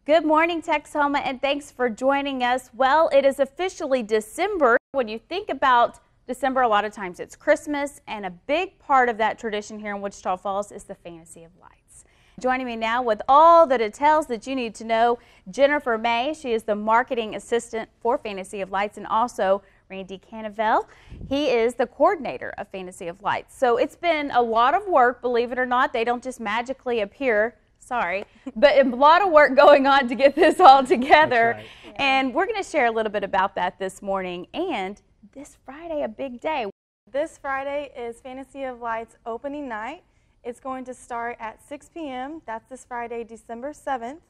Good morning, Texoma, and thanks for joining us. Well, it is officially December. When you think about December, a lot of times it's Christmas, and a big part of that tradition here in Wichita Falls is the Fantasy of Lights. Joining me now with all the details that you need to know, Jennifer May. She is the marketing assistant for Fantasy of Lights, and also Randy Cannavale. He is the coordinator of Fantasy of Lights. So it's been a lot of work, believe it or not. They don't just magically appear. Sorry, but a lot of work going on to get this all together. That's right. And we're going to share a little bit about that this morning. And this Friday, a big day. This Friday is Fantasy of Lights opening night. It's going to start at 6 p.m. That's this Friday, December 7th.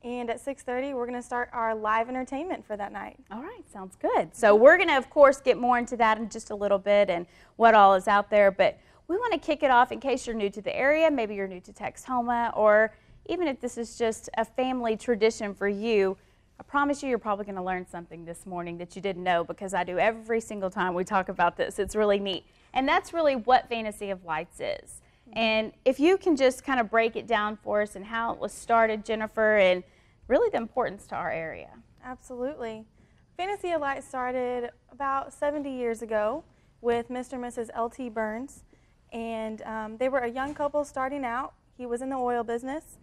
And at 6:30, we're going to start our live entertainment for that night. All right, sounds good. So we're going to, of course, get more into that in just a little bit and what all is out there. But we want to kick it off in case you're new to the area, maybe you're new to Texoma, or even if this is just a family tradition for you. I promise you're probably going to learn something this morning that you didn't know, because I do every single time we talk about this. It's really neat. And that's really what Fantasy of Lights is. And if you can just kind of break it down for us and how it was started, Jennifer, and really the importance to our area. Absolutely. Fantasy of Lights started about 70 years ago with Mr. and Mrs. L.T. Burns. And they were a young couple starting out. He was in the oil business.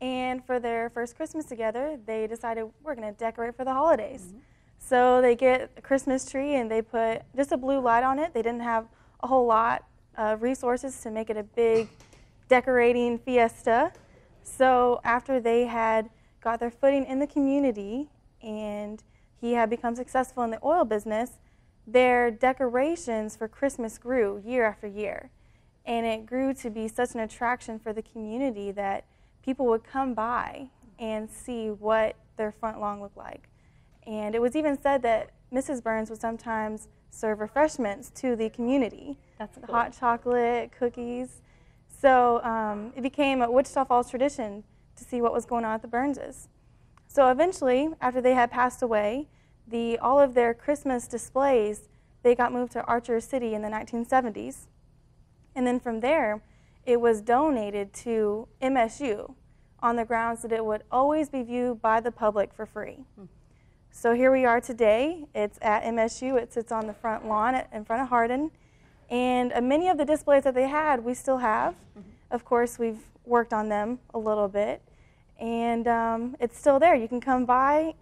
And for their first Christmas together, they decided, we're going to decorate for the holidays. So they get a Christmas tree and they put just a blue light on it. They didn't have a whole lot of resources to make it a big decorating fiesta. So after they had got their footing in the community and he had become successful in the oil business, their decorations for Christmas grew year after year. And it grew to be such an attraction for the community that people would come by and see what their front lawn looked like. And it was even said that Mrs. Burns would sometimes serve refreshments to the community. That's cool. Hot chocolate, cookies. So it became a Wichita Falls tradition to see what was going on at the Burnses. So eventually, after they had passed away, all of their Christmas displays, they got moved to Archer City in the 1970s. And then from there, it was donated to MSU on the grounds that it would always be viewed by the public for free. So here we are today. It's at MSU. It sits on the front lawn in front of Hardin. And many of the displays that they had, we still have. Of course, we've worked on them a little bit. And it's still there. You can come by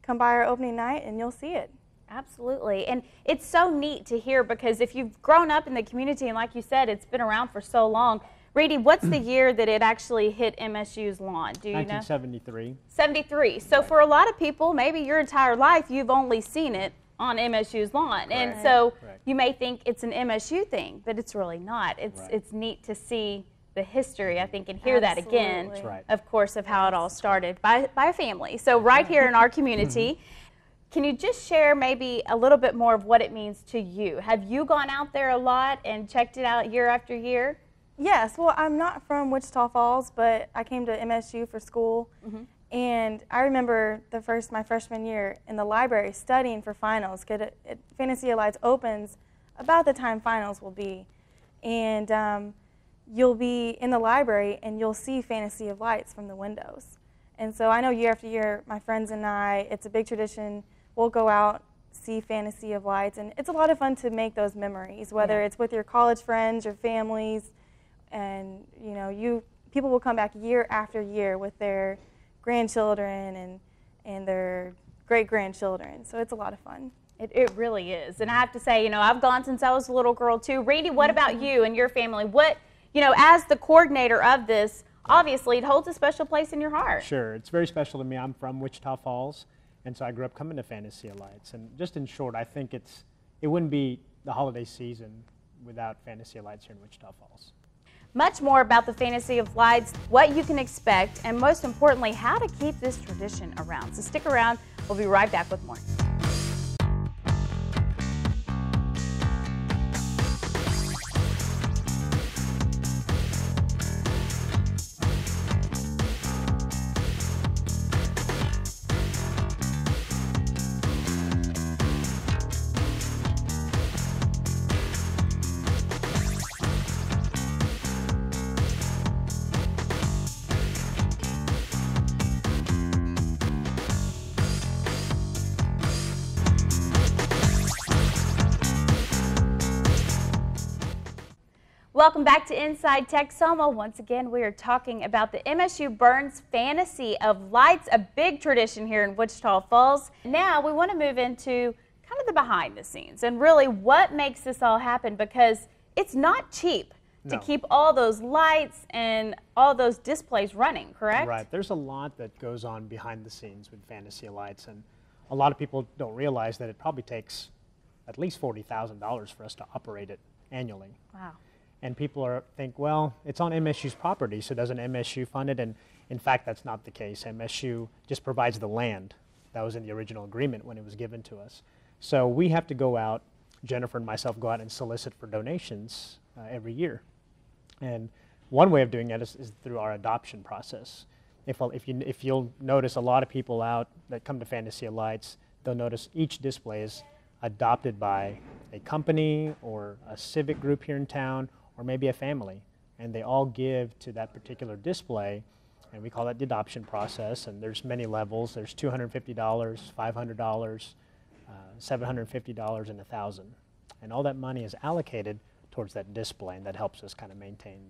our opening night and you'll see it. Absolutely. And it's so neat to hear, because if you've grown up in the community, and like you said, it's been around for so long. Reedy, what's the year that it actually hit MSU's lawn? Do you know? 1973. 73. So for a lot of people, maybe your entire life, you've only seen it on MSU's lawn. And so you may think it's an MSU thing, but it's really not. It's neat to see the history, I think, and hear that again, of course, of how it all started by a family. So right here in our community. Can you just share maybe a little bit more of what it means to you? Have you gone out there a lot and checked it out year after year? Yes. Well, I'm not from Wichita Falls, but I came to MSU for school. And I remember my freshman year in the library studying for finals, because Fantasy of Lights opens about the time finals will be. And you'll be in the library and you'll see Fantasy of Lights from the windows. And so I know year after year, my friends and I, it's a big tradition. We'll go out, see Fantasy of Lights, and it's a lot of fun to make those memories, whether it's with your college friends, your families, and people will come back year after year with their grandchildren and their great-grandchildren, so it's a lot of fun. It really is, and I have to say, I've gone since I was a little girl too. Randy, what about you and your family? What, as the coordinator of this, obviously it holds a special place in your heart. Sure, it's very special to me. I'm from Wichita Falls. And so I grew up coming to Fantasy of Lights. And just in short, I think it wouldn't be the holiday season without Fantasy of Lights here in Wichita Falls. Much more about the Fantasy of Lights, what you can expect, and most importantly, how to keep this tradition around. So stick around. We'll be right back with more. Welcome back to Inside Texoma. Once again, we are talking about the MSU Burns Fantasy of Lights, a big tradition here in Wichita Falls. Now we want to move into kind of the behind the scenes and really what makes this all happen, because it's not cheap to keep all those lights and all those displays running, correct? Right. There's a lot that goes on behind the scenes with Fantasy of Lights, and a lot of people don't realize that it probably takes at least $40,000 for us to operate it annually. Wow. And people think, well, it's on MSU's property, so doesn't MSU fund it? And in fact, that's not the case. MSU just provides the land. That was in the original agreement when it was given to us. So we have to go out, Jennifer and myself go out and solicit for donations every year. And one way of doing that is through our adoption process. If you'll notice, a lot of people out that come to Fantasy of Lights, they'll notice each display is adopted by a company or a civic group here in town, or maybe a family, and they all give to that particular display, and we call that the adoption process. And there's many levels. There's $250, $500, $750, and $1,000, and all that money is allocated towards that display, and that helps us kind of maintain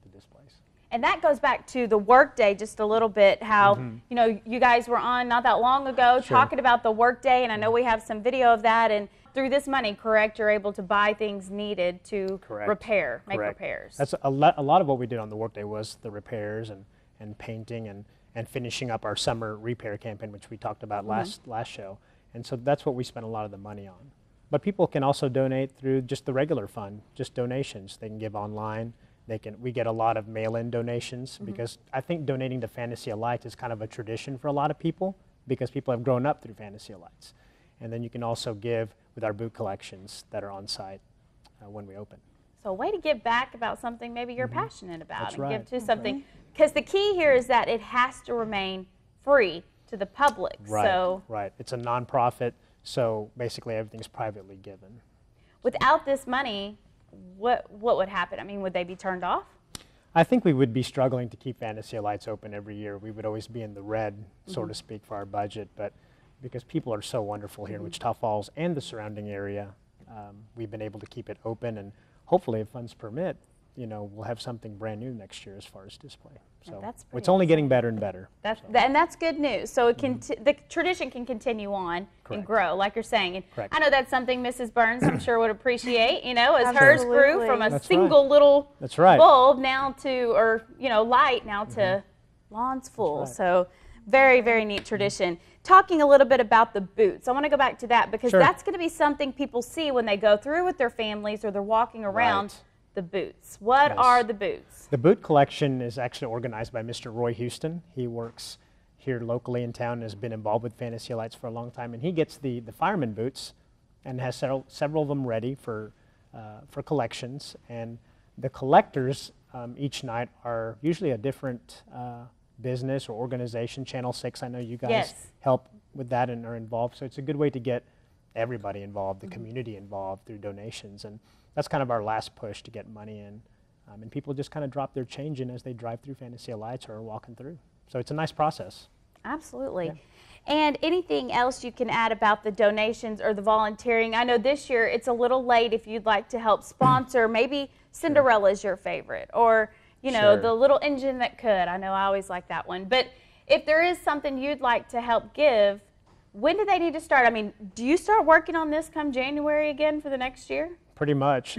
the displays. And that goes back to the workday just a little bit, how you know, you guys were on not that long ago talking about the workday, and I know we have some video of that. And through this money, correct, you're able to buy things needed to repair, make repairs. That's a lot of what we did on the workday was the repairs and painting and finishing up our summer repair campaign, which we talked about last show. And so that's what we spent a lot of the money on. But people can also donate through just the regular fund, just donations. They can give online. We get a lot of mail-in donations, because I think donating to Fantasy of Lights is kind of a tradition for a lot of people, because people have grown up through Fantasy of Lights. And then you can also give with our boot collections that are on site when we open. So a way to give back about something maybe you're passionate about. That's and right. give to something. Because the key here is that it has to remain free to the public. Right, so right. It's a nonprofit, so basically everything's privately given. Without this money, what would happen? I mean, would they be turned off? I think we would be struggling to keep Fantasy of Lights open every year. We would always be in the red, so to speak, for our budget. But because people are so wonderful here in Wichita Falls and the surrounding area, we've been able to keep it open. And hopefully, if funds permit, you know, we'll have something brand new next year as far as display. So it's only getting better and better. And that's good news. So it the tradition can continue on and grow, like you're saying. And I know that's something Mrs. Burns, I'm sure, would appreciate, you know, as hers grew from a single little bulb now to, or, you know, light now to lawns full. So very, very neat tradition. Talking a little bit about the boots, I want to go back to that, because that's going to be something people see when they go through with their families or they're walking around. The boots. What are the boots? The boot collection is actually organized by Mr. Roy Houston. He works here locally in town and has been involved with Fantasy of Lights for a long time. And he gets the fireman boots and has several of them ready for collections. And the collectors each night are usually a different business or organization. Channel 6, I know you guys help with that and are involved. So it's a good way to get everybody involved, the community involved through donations. And that's kind of our last push to get money in. And people just kind of drop their change in as they drive through Fantasy of Lights or are walking through. So it's a nice process. Absolutely. Yeah. And anything else you can add about the donations or the volunteering? I know this year it's a little late if you'd like to help sponsor. Maybe Cinderella's your favorite, or, you know, the little engine that could. I know I always like that one. But if there is something you'd like to help give, when do they need to start? I mean, do you start working on this come January again for the next year? Pretty much.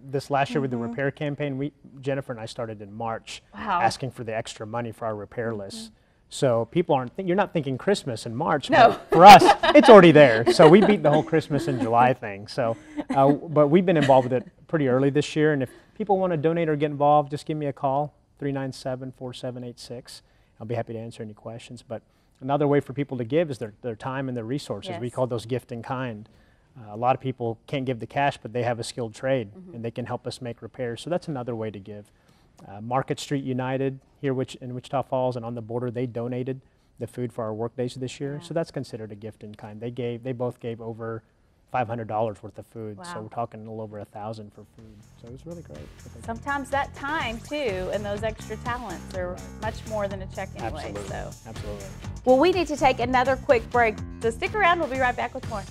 This last year with the repair campaign, Jennifer and I started in March asking for the extra money for our repair list. So people you're not thinking Christmas in March. No. For us, it's already there. So we beat the whole Christmas in July thing. So, but we've been involved with it pretty early this year. And if people want to donate or get involved, just give me a call, 397-4786. I'll be happy to answer any questions. But another way for people to give is their time and their resources. We call those gift in kind. A lot of people can't give the cash, but they have a skilled trade, and they can help us make repairs. So that's another way to give. Market Street United here in Wichita Falls and on the border, they donated the food for our work days this year. So that's considered a gift in kind. They both gave over $500 worth of food. So we're talking a little over $1,000 for food. So it was really great. Sometimes that time too and those extra talents are much more than a check anyway. Absolutely. Absolutely. Well, we need to take another quick break. So stick around. We'll be right back with more.